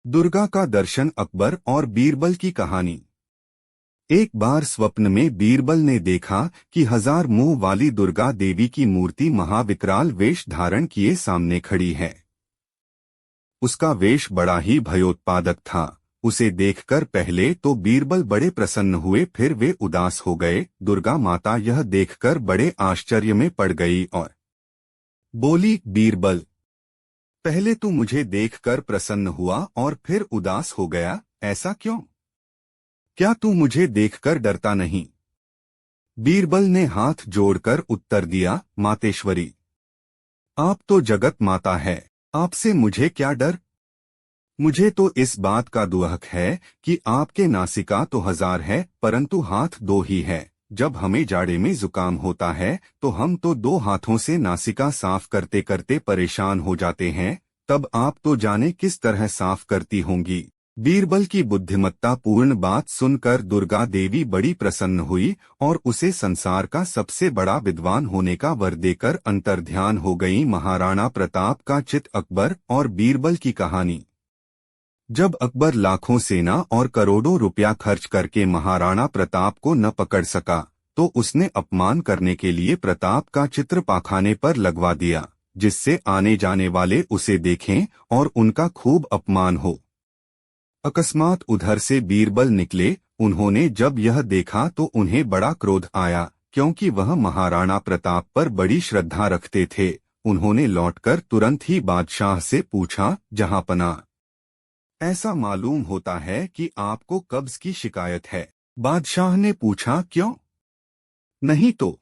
दुर्गा का दर्शन अकबर और बीरबल की कहानी। एक बार स्वप्न में बीरबल ने देखा कि 1000 मुंह वाली दुर्गा देवी की मूर्ति महाविकराल वेश धारण किए सामने खड़ी है। उसका वेश बड़ा ही भयोत्पादक था। उसे देखकर पहले तो बीरबल बड़े प्रसन्न हुए, फिर वे उदास हो गए। दुर्गा माता यह देखकर बड़े आश्चर्य में पड़ गई और बोली, बीरबल, पहले तू मुझे देखकर प्रसन्न हुआ और फिर उदास हो गया, ऐसा क्यों? क्या तू मुझे देखकर डरता नहीं? बीरबल ने हाथ जोड़कर उत्तर दिया, मातेश्वरी, आप तो जगत माता है, आपसे मुझे क्या डर? मुझे तो इस बात का दुख है कि आपके नासिका तो 1000 है परंतु हाथ 2 ही है। जब हमें जाड़े में जुकाम होता है तो हम तो 2 हाथों से नासिका साफ करते करते परेशान हो जाते हैं, तब आप तो जाने किस तरह साफ करती होंगी। बीरबल की बुद्धिमत्ता पूर्ण बात सुनकर दुर्गा देवी बड़ी प्रसन्न हुई और उसे संसार का सबसे बड़ा विद्वान होने का वर देकर अंतर्ध्यान हो गई। महाराणा प्रताप का चित। अकबर और बीरबल की कहानी। जब अकबर लाखों सेना और करोड़ों रुपया खर्च करके महाराणा प्रताप को न पकड़ सका तो उसने अपमान करने के लिए प्रताप का चित्र पाखाने पर लगवा दिया, जिससे आने जाने वाले उसे देखें और उनका खूब अपमान हो। अकस्मात उधर से बीरबल निकले। उन्होंने जब यह देखा तो उन्हें बड़ा क्रोध आया, क्योंकि वह महाराणा प्रताप पर बड़ी श्रद्धा रखते थे। उन्होंने लौटकर तुरंत ही बादशाह से पूछा, जहांपना, ऐसा मालूम होता है कि आपको कब्ज की शिकायत है। बादशाह ने पूछा, क्यों? नहीं तो।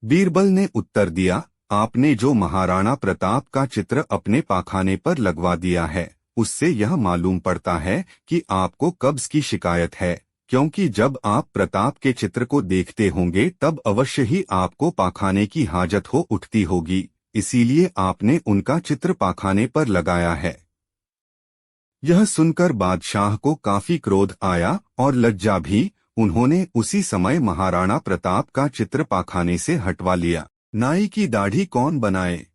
बीरबल ने उत्तर दिया, आपने जो महाराणा प्रताप का चित्र अपने पाखाने पर लगवा दिया है, उससे यह मालूम पड़ता है कि आपको कब्ज की शिकायत है, क्योंकि जब आप प्रताप के चित्र को देखते होंगे तब अवश्य ही आपको पाखाने की हाजत हो उठती होगी, इसीलिए आपने उनका चित्र पाखाने पर लगाया है। यह सुनकर बादशाह को काफी क्रोध आया और लज्जा भी। उन्होंने उसी समय महाराणा प्रताप का चित्र पाखाने से हटवा लिया। नाई की दाढ़ी कौन बनाए?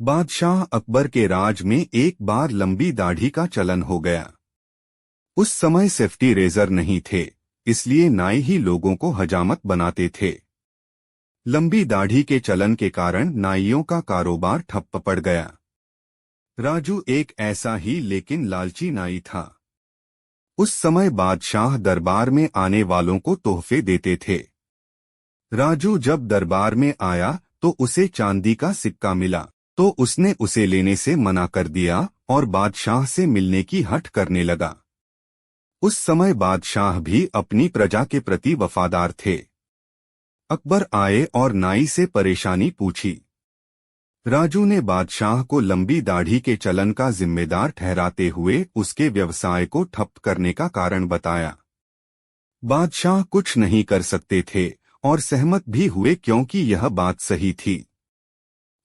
बादशाह अकबर के राज में एक बार लंबी दाढ़ी का चलन हो गया। उस समय सेफ्टी रेजर नहीं थे, इसलिए नाई ही लोगों को हजामत बनाते थे। लंबी दाढ़ी के चलन के कारण नाइयों का कारोबार ठप्प पड़ गया। राजू एक ऐसा ही लेकिन लालची नाई था। उस समय बादशाह दरबार में आने वालों को तोहफे देते थे। राजू जब दरबार में आया तो उसे चांदी का सिक्का मिला, तो उसने उसे लेने से मना कर दिया और बादशाह से मिलने की हठ करने लगा। उस समय बादशाह भी अपनी प्रजा के प्रति वफादार थे। अकबर आए और नाई से परेशानी पूछी। राजू ने बादशाह को लंबी दाढ़ी के चलन का जिम्मेदार ठहराते हुए उसके व्यवसाय को ठप करने का कारण बताया। बादशाह कुछ नहीं कर सकते थे और सहमत भी हुए, क्योंकि यह बात सही थी।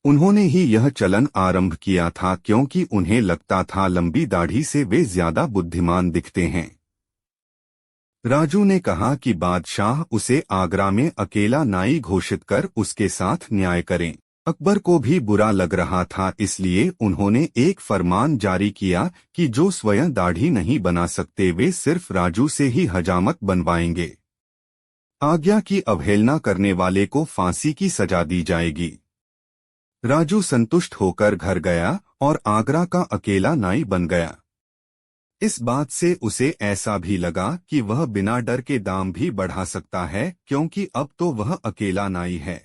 उन्होंने ही यह चलन आरंभ किया था, क्योंकि उन्हें लगता था लंबी दाढ़ी से वे ज्यादा बुद्धिमान दिखते हैं। राजू ने कहा कि बादशाह उसे आगरा में अकेला नाई घोषित कर उसके साथ न्याय करें। अकबर को भी बुरा लग रहा था, इसलिए उन्होंने एक फरमान जारी किया कि जो स्वयं दाढ़ी नहीं बना सकते वे सिर्फ राजू से ही हजामत बनवाएंगे। आज्ञा की अवहेलना करने वाले को फांसी की सजा दी जाएगी। राजू संतुष्ट होकर घर गया और आगरा का अकेला नाई बन गया। इस बात से उसे ऐसा भी लगा कि वह बिना डर के दाम भी बढ़ा सकता है, क्योंकि अब तो वह अकेला नाई है।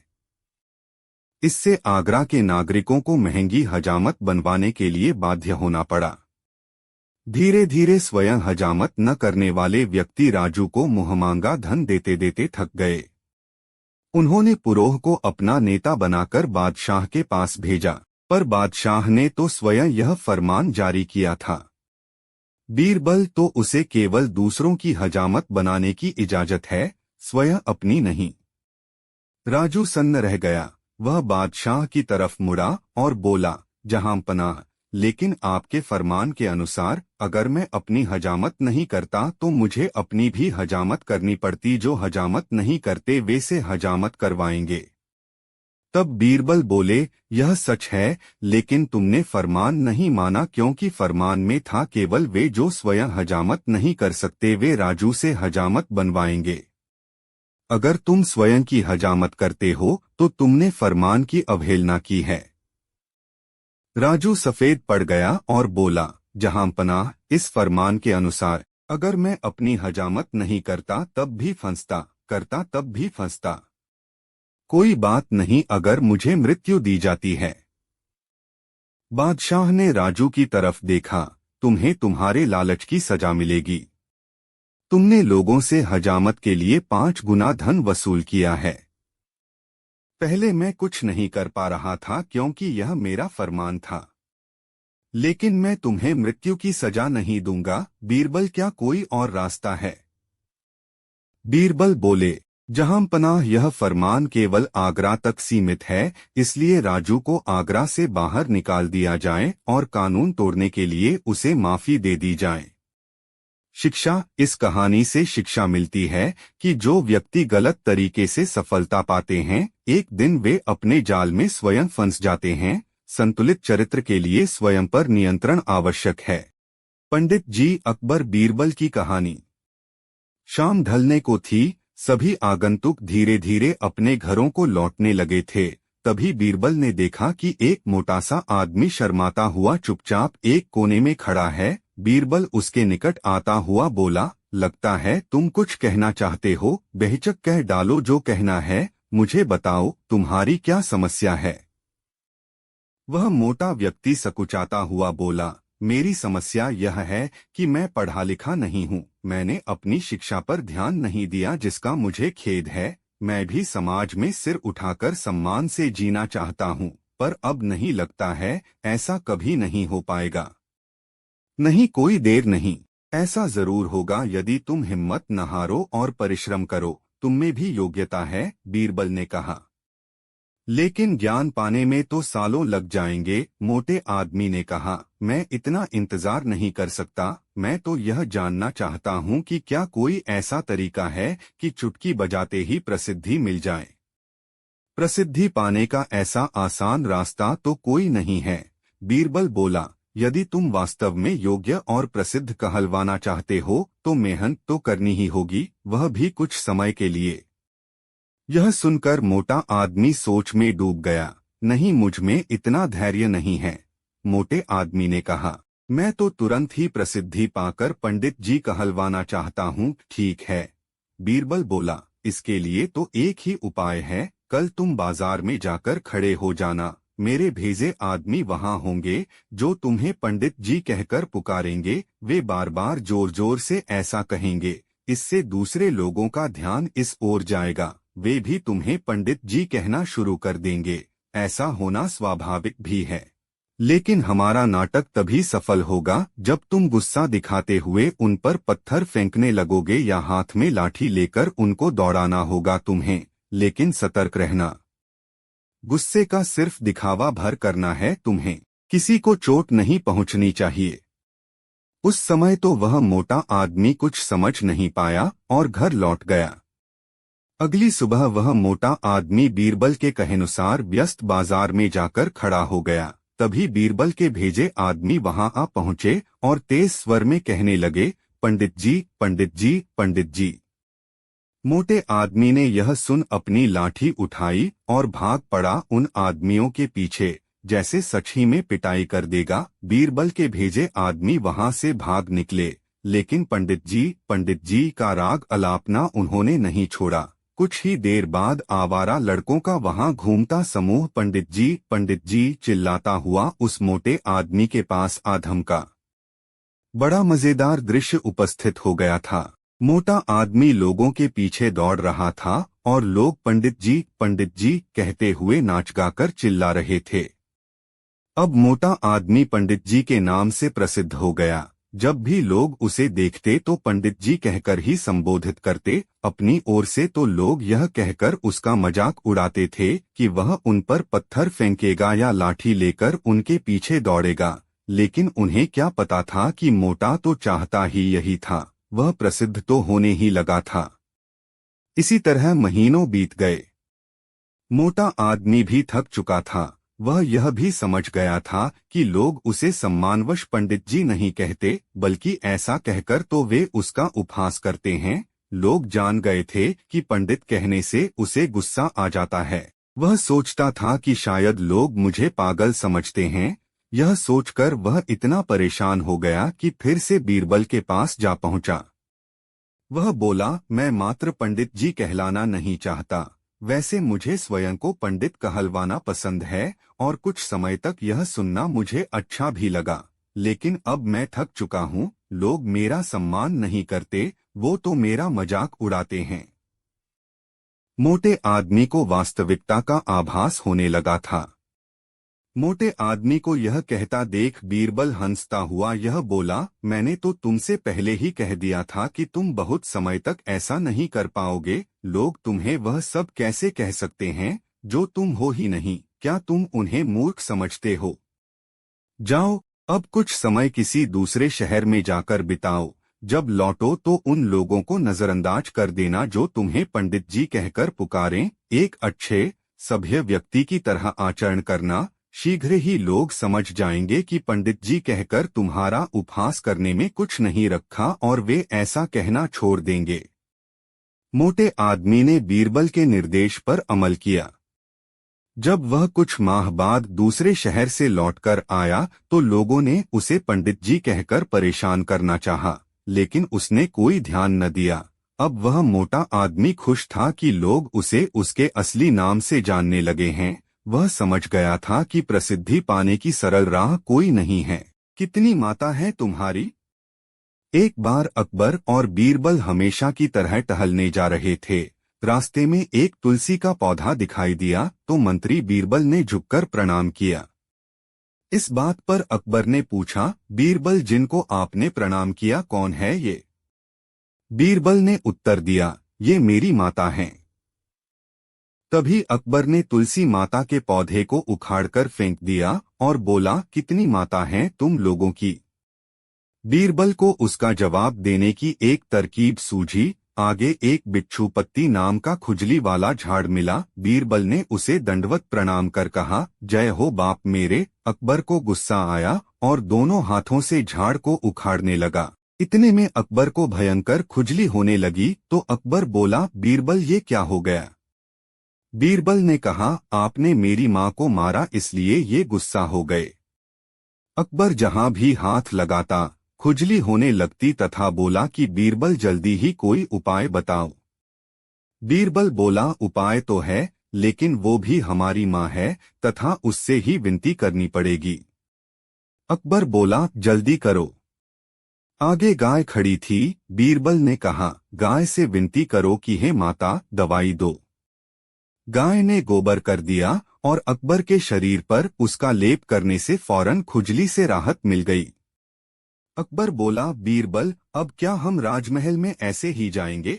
इससे आगरा के नागरिकों को महंगी हजामत बनवाने के लिए बाध्य होना पड़ा। धीरे धीरे स्वयं हजामत न करने वाले व्यक्ति राजू को मुहमांगा धन देते देते थक गए। उन्होंने पुरोह को अपना नेता बनाकर बादशाह के पास भेजा, पर बादशाह ने तो स्वयं यह फरमान जारी किया था। बीरबल तो उसे केवल दूसरों की हजामत बनाने की इजाजत है, स्वयं अपनी नहीं। राजू सन्न रह गया। वह बादशाह की तरफ मुड़ा और बोला, जहांपनाह, लेकिन आपके फरमान के अनुसार अगर मैं अपनी हजामत नहीं करता तो मुझे अपनी भी हजामत करनी पड़ती। जो हजामत नहीं करते वे से हजामत करवाएंगे। तब बीरबल बोले, यह सच है, लेकिन तुमने फरमान नहीं माना, क्योंकि फरमान में था केवल वे जो स्वयं हजामत नहीं कर सकते वे राजू से हजामत बनवाएंगे। अगर तुम स्वयं की हजामत करते हो तो तुमने फरमान की अवहेलना की है। राजू सफेद पड़ गया और बोला, जहांपनाह, इस फरमान के अनुसार अगर मैं अपनी हजामत नहीं करता तब भी फंसता, करता तब भी फंसता। कोई बात नहीं अगर मुझे मृत्यु दी जाती है। बादशाह ने राजू की तरफ देखा, तुम्हें तुम्हारे लालच की सजा मिलेगी। तुमने लोगों से हजामत के लिए 5 गुना धन वसूल किया है। पहले मैं कुछ नहीं कर पा रहा था क्योंकि यह मेरा फरमान था, लेकिन मैं तुम्हें मृत्यु की सजा नहीं दूंगा। बीरबल, क्या कोई और रास्ता है? बीरबल बोले, जहांपनाह, यह फरमान केवल आगरा तक सीमित है, इसलिए राजू को आगरा से बाहर निकाल दिया जाए और कानून तोड़ने के लिए उसे माफी दे दी जाए। शिक्षा, इस कहानी से शिक्षा मिलती है कि जो व्यक्ति गलत तरीके से सफलता पाते हैं, एक दिन वे अपने जाल में स्वयं फंस जाते हैं। संतुलित चरित्र के लिए स्वयं पर नियंत्रण आवश्यक है। पंडित जी अकबर बीरबल की कहानी। शाम ढलने को थी, सभी आगंतुक धीरे धीरे अपने घरों को लौटने लगे थे। तभी बीरबल ने देखा कि एक मोटा सा आदमी शर्माता हुआ चुपचाप एक कोने में खड़ा है। बीरबल उसके निकट आता हुआ बोला, लगता है तुम कुछ कहना चाहते हो, बेहिचक कह डालो जो कहना है, मुझे बताओ तुम्हारी क्या समस्या है। वह मोटा व्यक्ति सकुचाता हुआ बोला, मेरी समस्या यह है कि मैं पढ़ा लिखा नहीं हूँ, मैंने अपनी शिक्षा पर ध्यान नहीं दिया जिसका मुझे खेद है। मैं भी समाज में सिर उठाकर सम्मान से जीना चाहता हूँ, पर अब नहीं लगता है ऐसा कभी नहीं हो पाएगा। नहीं, कोई देर नहीं, ऐसा जरूर होगा यदि तुम हिम्मत न हारो और परिश्रम करो। तुम में भी योग्यता है, बीरबल ने कहा, लेकिन ज्ञान पाने में तो सालों लग जाएंगे। मोटे आदमी ने कहा, मैं इतना इंतजार नहीं कर सकता। मैं तो यह जानना चाहता हूँ कि क्या कोई ऐसा तरीका है कि चुटकी बजाते ही प्रसिद्धि मिल जाए। प्रसिद्धि पाने का ऐसा आसान रास्ता तो कोई नहीं है। बीरबल बोला, यदि तुम वास्तव में योग्य और प्रसिद्ध कहलवाना चाहते हो तो मेहनत तो करनी ही होगी, वह भी कुछ समय के लिए। यह सुनकर मोटा आदमी सोच में डूब गया। नहीं, मुझ में इतना धैर्य नहीं है। मोटे आदमी ने कहा, मैं तो तुरंत ही प्रसिद्धि पाकर पंडित जी कहलवाना चाहता हूँ। ठीक है, बीरबल बोला, इसके लिए तो एक ही उपाय है। कल तुम बाजार में जाकर खड़े हो जाना, मेरे भेजे आदमी वहां होंगे जो तुम्हें पंडित जी कहकर पुकारेंगे। वे बार बार जोर जोर से ऐसा कहेंगे, इससे दूसरे लोगों का ध्यान इस ओर जाएगा, वे भी तुम्हें पंडित जी कहना शुरू कर देंगे। ऐसा होना स्वाभाविक भी है, लेकिन हमारा नाटक तभी सफल होगा जब तुम गुस्सा दिखाते हुए उन पर पत्थर फेंकने लगोगे या हाथ में लाठी लेकर उनको दौड़ाना होगा तुम्हें। लेकिन सतर्क रहना, गुस्से का सिर्फ दिखावा भर करना है तुम्हें, किसी को चोट नहीं पहुंचनी चाहिए। उस समय तो वह मोटा आदमी कुछ समझ नहीं पाया और घर लौट गया। अगली सुबह वह मोटा आदमी बीरबल के कहेनुसार व्यस्त बाजार में जाकर खड़ा हो गया। तभी बीरबल के भेजे आदमी वहां आ पहुंचे और तेज स्वर में कहने लगे, पंडित जी, पंडित जी, पंडित जी। मोटे आदमी ने यह सुन अपनी लाठी उठाई और भाग पड़ा उन आदमियों के पीछे, जैसे सच ही में पिटाई कर देगा। बीरबल के भेजे आदमी वहां से भाग निकले, लेकिन पंडित जी का राग अलापना उन्होंने नहीं छोड़ा। कुछ ही देर बाद आवारा लड़कों का वहां घूमता समूह पंडित जी चिल्लाता हुआ उस मोटे आदमी के पास आ धमका। बड़ा मजेदार दृश्य उपस्थित हो गया था। मोटा आदमी लोगों के पीछे दौड़ रहा था और लोग पंडित जी कहते हुए नाच गाकर चिल्ला रहे थे। अब मोटा आदमी पंडित जी के नाम से प्रसिद्ध हो गया। जब भी लोग उसे देखते तो पंडित जी कहकर ही संबोधित करते। अपनी ओर से तो लोग यह कहकर उसका मजाक उड़ाते थे कि वह उन पर पत्थर फेंकेगा या लाठी लेकर उनके पीछे दौड़ेगा। लेकिन उन्हें क्या पता था कि मोटा तो चाहता ही यही था, वह प्रसिद्ध तो होने ही लगा था। इसी तरह महीनों बीत गए। मोटा आदमी भी थक चुका था। वह यह भी समझ गया था कि लोग उसे सम्मानवश पंडित जी नहीं कहते, बल्कि ऐसा कहकर तो वे उसका उपहास करते हैं। लोग जान गए थे कि पंडित कहने से उसे गुस्सा आ जाता है। वह सोचता था कि शायद लोग मुझे पागल समझते हैं। यह सोचकर वह इतना परेशान हो गया कि फिर से बीरबल के पास जा पहुंचा। वह बोला, मैं मात्र पंडित जी कहलाना नहीं चाहता। वैसे मुझे स्वयं को पंडित कहलवाना पसंद है और कुछ समय तक यह सुनना मुझे अच्छा भी लगा। लेकिन अब मैं थक चुका हूँ। लोग मेरा सम्मान नहीं करते, वो तो मेरा मजाक उड़ाते हैं। मोटे आदमी को वास्तविकता का आभास होने लगा था। मोटे आदमी को यह कहता देख बीरबल हंसता हुआ यह बोला, मैंने तो तुमसे पहले ही कह दिया था कि तुम बहुत समय तक ऐसा नहीं कर पाओगे। लोग तुम्हें वह सब कैसे कह सकते हैं जो तुम हो ही नहीं। क्या तुम उन्हें मूर्ख समझते हो? जाओ, अब कुछ समय किसी दूसरे शहर में जाकर बिताओ। जब लौटो तो उन लोगों को नजरअंदाज कर देना जो तुम्हें पंडित जी कहकर पुकारें। एक अच्छे सभ्य व्यक्ति की तरह आचरण करना। शीघ्र ही लोग समझ जाएंगे कि पंडित जी कहकर तुम्हारा उपहास करने में कुछ नहीं रखा और वे ऐसा कहना छोड़ देंगे। मोटे आदमी ने बीरबल के निर्देश पर अमल किया। जब वह कुछ माह बाद दूसरे शहर से लौटकर आया तो लोगों ने उसे पंडित जी कहकर परेशान करना चाहा, लेकिन उसने कोई ध्यान न दिया। अब वह मोटा आदमी खुश था कि लोग उसे उसके असली नाम से जानने लगे हैं। वह समझ गया था कि प्रसिद्धि पाने की सरल राह कोई नहीं है। कितनी माता है तुम्हारी? एक बार अकबर और बीरबल हमेशा की तरह टहलने जा रहे थे। रास्ते में एक तुलसी का पौधा दिखाई दिया तो मंत्री बीरबल ने झुककर प्रणाम किया। इस बात पर अकबर ने पूछा, बीरबल जिनको आपने प्रणाम किया कौन है ये? बीरबल ने उत्तर दिया, ये मेरी माता हैं। तभी अकबर ने तुलसी माता के पौधे को उखाड़कर फेंक दिया और बोला, कितनी माता हैं तुम लोगों की? बीरबल को उसका जवाब देने की एक तरकीब सूझी। आगे एक बिच्छू पत्ती नाम का खुजली वाला झाड़ मिला। बीरबल ने उसे दंडवत प्रणाम कर कहा, जय हो बाप मेरे। अकबर को गुस्सा आया और दोनों हाथों से झाड़ को उखाड़ने लगा। इतने में अकबर को भयंकर खुजली होने लगी तो अकबर बोला, बीरबल ये क्या हो गया? बीरबल ने कहा, आपने मेरी माँ को मारा इसलिए ये गुस्सा हो गए। अकबर जहां भी हाथ लगाता खुजली होने लगती तथा बोला कि बीरबल जल्दी ही कोई उपाय बताओ। बीरबल बोला, उपाय तो है, लेकिन वो भी हमारी माँ है तथा उससे ही विनती करनी पड़ेगी। अकबर बोला, जल्दी करो। आगे गाय खड़ी थी। बीरबल ने कहा, गाय से विनती करो कि हे माता दवाई दो। गाय ने गोबर कर दिया और अकबर के शरीर पर उसका लेप करने से फौरन खुजली से राहत मिल गई। अकबर बोला, बीरबल अब क्या हम राजमहल में ऐसे ही जाएंगे?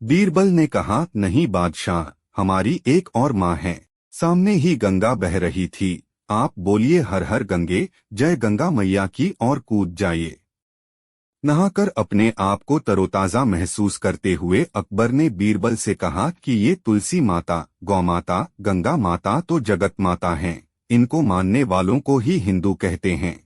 बीरबल ने कहा, नहीं बादशाह, हमारी एक और माँ है। सामने ही गंगा बह रही थी। आप बोलिए हर हर गंगे, जय गंगा मैया की और कूद जाइए। नहाकर अपने आप को तरोताजा महसूस करते हुए अकबर ने बीरबल से कहा कि ये तुलसी माता, गौ माता, गंगा माता तो जगत माता हैं। इनको मानने वालों को ही हिंदू कहते हैं।